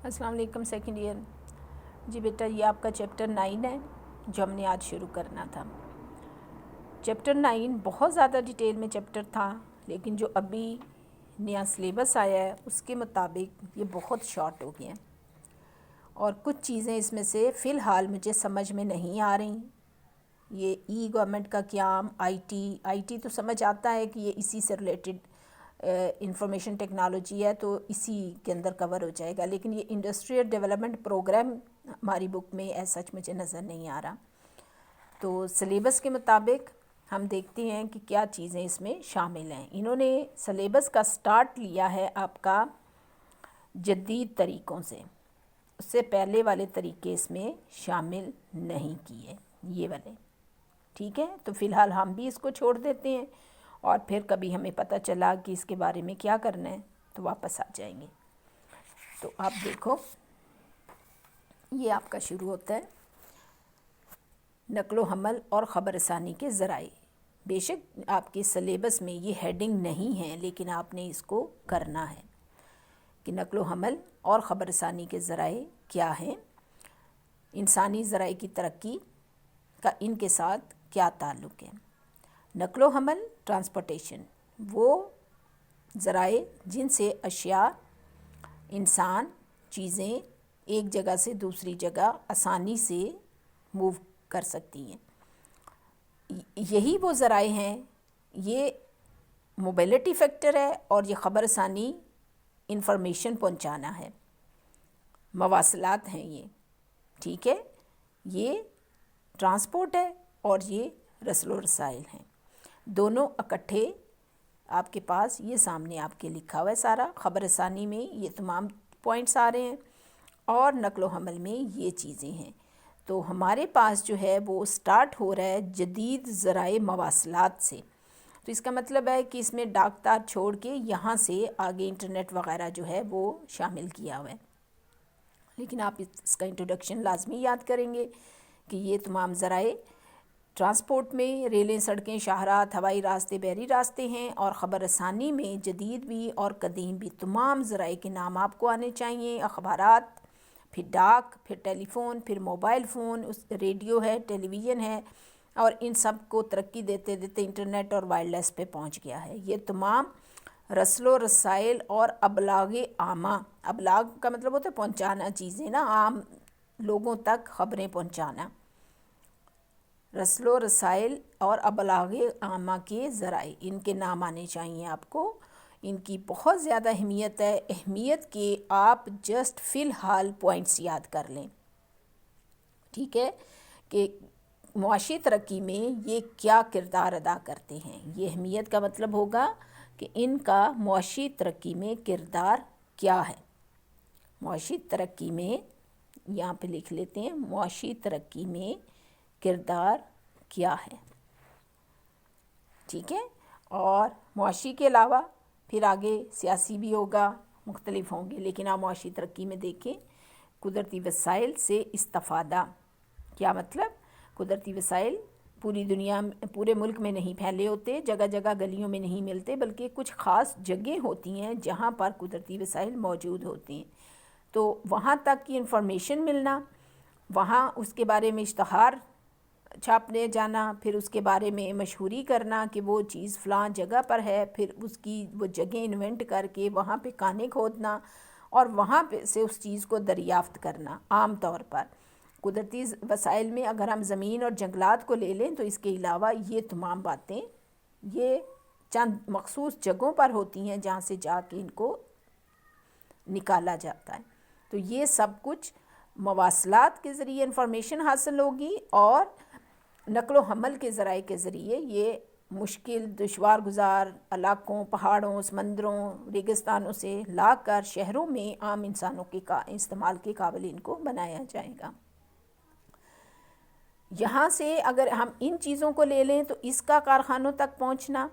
السلام علیکم second year جی بیٹا، یہ آپ کا چیپٹر 9 ہے جو ہم نے آج شروع کرنا تھا۔ چیپٹر 9 بہت زیادہ ڈیٹیل میں چیپٹر تھا، لیکن جو ابھی نیا سلیبس آیا ہے اس کے مطابق یہ بہت شارٹ ہو گیا ہے، اور کچھ چیزیں اس میں سے فی الحال مجھے سمجھ میں نہیں آ رہی۔ یہ ای گورنمنٹ کا قیام، آئی ٹی تو سمجھ آتا ہے کہ یہ اسی سے ریلیٹڈ انفارمیشن ٹیکنالوجی ہے، تو اسی کے اندر کور ہو جائے گا، لیکن یہ انڈسٹریل ڈیولپمنٹ پروگرام ہماری بک میں ایز سچ مجھے نظر نہیں آ رہا۔ تو سلیبس کے مطابق ہم دیکھتے ہیں کہ کیا چیزیں اس میں شامل ہیں۔ انہوں نے سلیبس کا سٹارٹ لیا ہے آپ کا جدید طریقوں سے، اس سے پہلے والے طریقے اس میں شامل نہیں کیے، یہ والے، ٹھیک ہے۔ تو فی الحال ہم بھی اس کو چھوڑ دیتے ہیں، اور پھر کبھی ہمیں پتہ چلا کہ اس کے بارے میں کیا کرنا ہے تو واپس آ جائیں گے۔ تو آپ دیکھو، یہ آپ کا شروع ہوتا ہے نقل و حمل اور خبر رسانی کے ذرائع۔ بے شک آپ کے سلیبس میں یہ ہیڈنگ نہیں ہے، لیکن آپ نے اس کو کرنا ہے کہ نقل و حمل اور خبر رسانی کے ذرائع کیا ہیں، انسانی ذرائع کی ترقی کا ان کے ساتھ کیا تعلق ہے۔ نقل و حمل، ٹرانسپورٹیشن، وہ ذرائع جن سے اشیاء، انسان، چیزیں ایک جگہ سے دوسری جگہ آسانی سے موو کر سکتی ہیں۔ یہی وہ ذرائع ہیں، یہ موبیلٹی فیکٹر ہے، اور یہ خبر رسانی انفارمیشن پہنچانا ہے، مواصلات ہیں یہ، ٹھیک ہے۔ یہ ٹرانسپورٹ ہے اور یہ رسل و رسائل ہیں، دونوں اکٹھے آپ کے پاس، یہ سامنے آپ کے لکھا ہوا ہے سارا۔ خبر رسانی میں یہ تمام پوائنٹس آ رہے ہیں، اور نقل و حمل میں یہ چیزیں ہیں۔ تو ہمارے پاس جو ہے وہ سٹارٹ ہو رہا ہے جدید ذرائع مواصلات سے، تو اس کا مطلب ہے کہ اس میں ڈاک تار چھوڑ کے یہاں سے آگے انٹرنیٹ وغیرہ جو ہے وہ شامل کیا ہوا ہے، لیکن آپ اس کا انٹروڈکشن لازمی یاد کریں گے کہ یہ تمام ذرائع ٹرانسپورٹ میں ریلیں، سڑکیں، شاہراہ، ہوائی راستے، بحری راستے ہیں، اور خبر رسانی میں جدید بھی اور قدیم بھی تمام ذرائع کے نام آپ کو آنے چاہیے۔ اخبارات، پھر ڈاک، پھر ٹیلی فون، پھر موبائل فون، ریڈیو ہے، ٹیلی ویژن ہے، اور ان سب کو ترقی دیتے دیتے انٹرنیٹ اور وائرلیس پہ پہنچ گیا ہے۔ یہ تمام رسل و رسائل اور ابلاغ عامہ، ابلاغ کا مطلب ہوتا ہے پہنچانا چیزیں نا، عام لوگوں تک خبریں پہنچانا۔ رسل و رسائل اور ابلاغ عامہ کے ذرائع، ان کے نام آنے چاہیے آپ کو۔ ان کی بہت زیادہ اہمیت ہے، اہمیت کے آپ جسٹ فی الحال پوائنٹس یاد کر لیں، ٹھیک ہے، کہ معاشی ترقی میں یہ کیا کردار ادا کرتے ہیں۔ یہ اہمیت کا مطلب ہوگا کہ ان کا معاشی ترقی میں کردار کیا ہے۔ معاشی ترقی میں، یہاں پہ لکھ لیتے ہیں، معاشی ترقی میں کردار کیا ہے، ٹھیک ہے۔ اور معاشی کے علاوہ پھر آگے سیاسی بھی ہوگا، مختلف ہوں گے، لیکن آپ معاشی ترقی میں دیکھیں قدرتی وسائل سے استفادہ، کیا مطلب؟ قدرتی وسائل پوری دنیا، پورے ملک میں نہیں پھیلے ہوتے، جگہ جگہ گلیوں میں نہیں ملتے، بلکہ کچھ خاص جگہیں ہوتی ہیں جہاں پر قدرتی وسائل موجود ہوتے ہیں، تو وہاں تک کی انفارمیشن ملنا، وہاں اس کے بارے میں اشتہار چھاپنے جانا، پھر اس کے بارے میں مشہوری کرنا کہ وہ چیز فلاں جگہ پر ہے، پھر اس کی وہ جگہ انوینٹ کر کے وہاں پہ کانے کھودنا، اور وہاں پہ سے اس چیز کو دریافت کرنا۔ عام طور پر قدرتی وسائل میں اگر ہم زمین اور جنگلات کو لے لیں تو اس کے علاوہ یہ تمام باتیں یہ چند مخصوص جگہوں پر ہوتی ہیں جہاں سے جا کے ان کو نکالا جاتا ہے۔ تو یہ سب کچھ مواصلات کے ذریعے انفارمیشن حاصل ہوگی، اور نقل و حمل کے ذرائع کے ذریعے یہ مشکل، دشوار گزار علاقوں، پہاڑوں، سمندروں، ریگستانوں سے لا کر شہروں میں عام انسانوں کے استعمال کے قابل ان کو بنایا جائے گا۔ یہاں سے اگر ہم ان چیزوں کو لے لیں تو اس کا کارخانوں تک پہنچنا،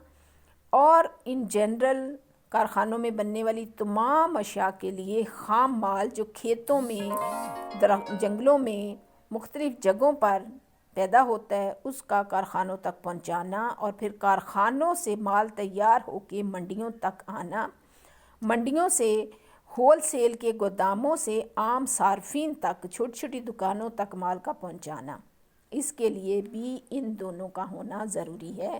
اور ان جنرل کارخانوں میں بننے والی تمام اشیاء کے لیے خام مال جو کھیتوں میں، جنگلوں میں، مختلف جگہوں پر پیدا ہوتا ہے، اس کا کارخانوں تک پہنچانا، اور پھر کارخانوں سے مال تیار ہو کے منڈیوں تک آنا، منڈیوں سے ہول سیل کے گوداموں سے عام صارفین تک، چھوٹی چھوٹی دکانوں تک مال کا پہنچانا، اس کے لیے بھی ان دونوں کا ہونا ضروری ہے۔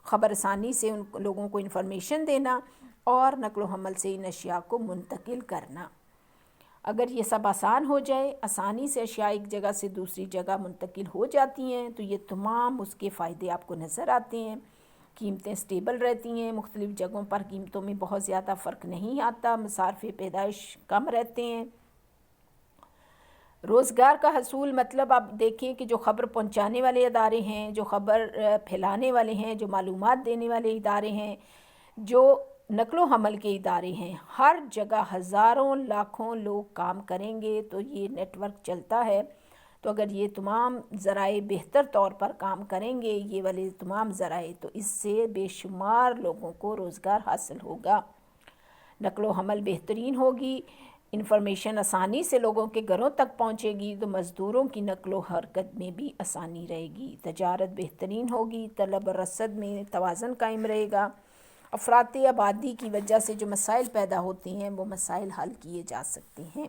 خبر رسانی سے ان لوگوں کو انفارمیشن دینا اور نقل و حمل سے ان اشیاء کو منتقل کرنا۔ اگر یہ سب آسان ہو جائے، آسانی سے اشیاء ایک جگہ سے دوسری جگہ منتقل ہو جاتی ہیں، تو یہ تمام اس کے فائدے آپ کو نظر آتے ہیں۔ قیمتیں سٹیبل رہتی ہیں، مختلف جگہوں پر قیمتوں میں بہت زیادہ فرق نہیں آتا، مصارف پیدائش کم رہتے ہیں۔ روزگار کا حصول، مطلب آپ دیکھیں کہ جو خبر پہنچانے والے ادارے ہیں، جو خبر پھیلانے والے ہیں، جو معلومات دینے والے ادارے ہیں، جو نقل و حمل کے ادارے ہیں، ہر جگہ ہزاروں لاکھوں لوگ کام کریں گے تو یہ نیٹ ورک چلتا ہے۔ تو اگر یہ تمام ذرائع بہتر طور پر کام کریں گے، یہ والے تمام ذرائع، تو اس سے بے شمار لوگوں کو روزگار حاصل ہوگا، نقل و حمل بہترین ہوگی، انفارمیشن آسانی سے لوگوں کے گھروں تک پہنچے گی، تو مزدوروں کی نقل و حرکت میں بھی آسانی رہے گی، تجارت بہترین ہوگی، طلب و رسد میں توازن قائم رہے گا، افراط آبادی کی وجہ سے جو مسائل پیدا ہوتے ہیں وہ مسائل حل کیے جا سکتے ہیں۔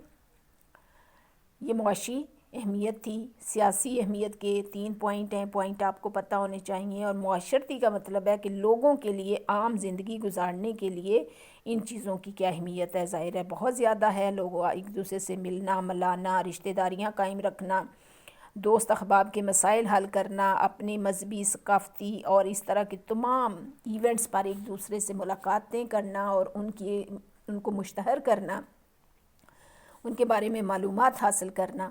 یہ معاشی اہمیت تھی۔ سیاسی اہمیت کے 3 پوائنٹ ہیں، پوائنٹ آپ کو پتہ ہونے چاہیے۔ اور معاشرتی کا مطلب ہے کہ لوگوں کے لیے عام زندگی گزارنے کے لیے ان چیزوں کی کیا اہمیت ہے۔ ظاہر ہے بہت زیادہ ہے، لوگوں ایک دوسرے سے ملنا ملانا، رشتہ داریاں قائم رکھنا، دوست احباب کے مسائل حل کرنا، اپنے مذہبی، ثقافتی اور اس طرح کے تمام ایونٹس پر ایک دوسرے سے ملاقاتیں کرنا اور ان کو مشتہر کرنا، ان کے بارے میں معلومات حاصل کرنا،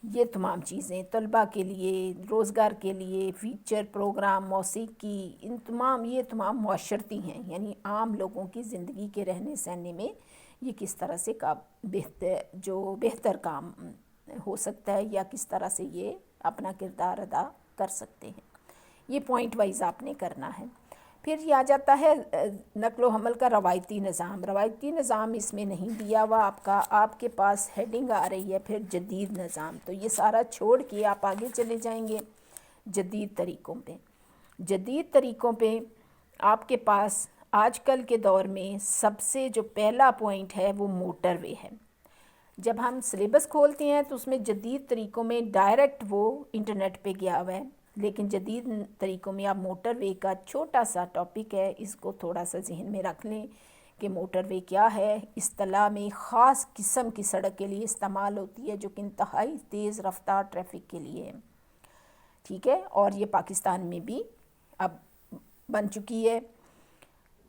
یہ تمام چیزیں طلباء کے لیے، روزگار کے لیے، فیچر پروگرام، موسیقی، یہ تمام معاشرتی ہیں، یعنی عام لوگوں کی زندگی کے رہنے سہنے میں یہ کس طرح سے بہتر کام ہو سکتا ہے یا کس طرح سے یہ اپنا کردار ادا کر سکتے ہیں۔ یہ پوائنٹ وائز آپ نے کرنا ہے۔ پھر یہ آ جاتا ہے نقل و حمل کا روایتی نظام۔ روایتی نظام اس میں نہیں دیا ہوا آپ کے پاس ہیڈنگ آ رہی ہے پھر جدید نظام، تو یہ سارا چھوڑ کے آپ آگے چلے جائیں گے جدید طریقوں پہ۔ جدید طریقوں پہ آپ کے پاس آج کل کے دور میں سب سے جو پہلا پوائنٹ ہے وہ موٹر وے ہے۔ جب ہم سلیبس کھولتے ہیں تو اس میں جدید طریقوں میں ڈائریکٹ وہ انٹرنیٹ پہ گیا ہوا ہے، لیکن جدید طریقوں میں آپ موٹر وے کا چھوٹا سا ٹاپک ہے، اس کو تھوڑا سا ذہن میں رکھ لیں کہ موٹر وے کیا ہے۔ اصطلاح میں خاص قسم کی سڑک کے لیے استعمال ہوتی ہے جو کہ انتہائی تیز رفتار ٹریفک کے لیے ہے، ٹھیک ہے، اور یہ پاکستان میں بھی اب بن چکی ہے۔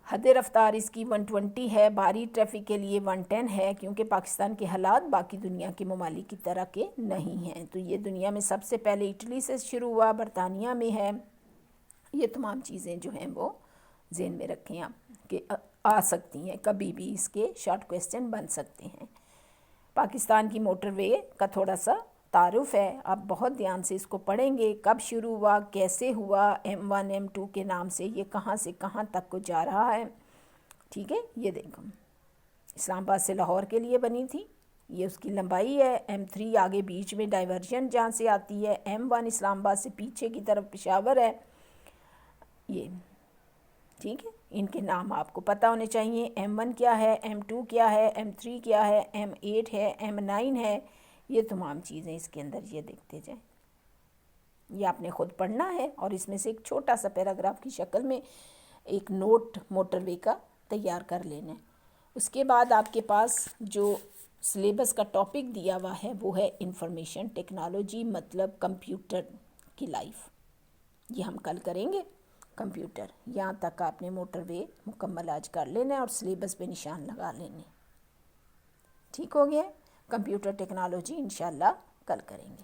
حد رفتار اس کی 120 ہے، بھاری ٹریفک کے لیے 110 ہے، کیونکہ پاکستان کے حالات باقی دنیا کے ممالک کی طرح کے نہیں ہیں۔ تو یہ دنیا میں سب سے پہلے اٹلی سے شروع ہوا، برطانیہ میں ہے۔ یہ تمام چیزیں جو ہیں وہ ذہن میں رکھیں آپ کہ آ سکتی ہیں، کبھی بھی اس کے شارٹ کویسچن بن سکتے ہیں۔ پاکستان کی موٹر وے کا تھوڑا سا تعارف ہے، آپ بہت دھیان سے اس کو پڑھیں گے، کب شروع ہوا، کیسے ہوا، M1 M2 کے نام سے یہ کہاں سے کہاں تک کو جا رہا ہے، ٹھیک ہے۔ یہ دیکھو اسلام آباد سے لاہور کے لیے بنی تھی، یہ اس کی لمبائی ہے۔ M3 آگے بیچ میں ڈائیورژن جہاں سے آتی ہے، M1 اسلام آباد سے پیچھے کی طرف پشاور ہے، یہ ٹھیک ہے۔ ان کے نام آپ کو پتہ ہونے چاہیے، M1 کیا ہے، M2 کیا ہے، M3 کیا ہے، M8 ہے، M9 ہے، یہ تمام چیزیں اس کے اندر یہ دیکھتے جائیں۔ یہ آپ نے خود پڑھنا ہے اور اس میں سے ایک چھوٹا سا پیراگراف کی شکل میں ایک نوٹ موٹر وے کا تیار کر لینا ہے۔ اس کے بعد آپ کے پاس جو سلیبس کا ٹاپک دیا ہوا ہے وہ ہے انفارمیشن ٹیکنالوجی، مطلب کمپیوٹر کی لائف۔ یہ ہم کل کریں گے کمپیوٹر، یہاں تک آپ نے موٹر وے مکمل آج کر لینا ہے اور سلیبس پہ نشان لگا لینے، ٹھیک ہو گیا۔ کمپیوٹر ٹیکنالوجی انشاءاللہ کل کریں گے۔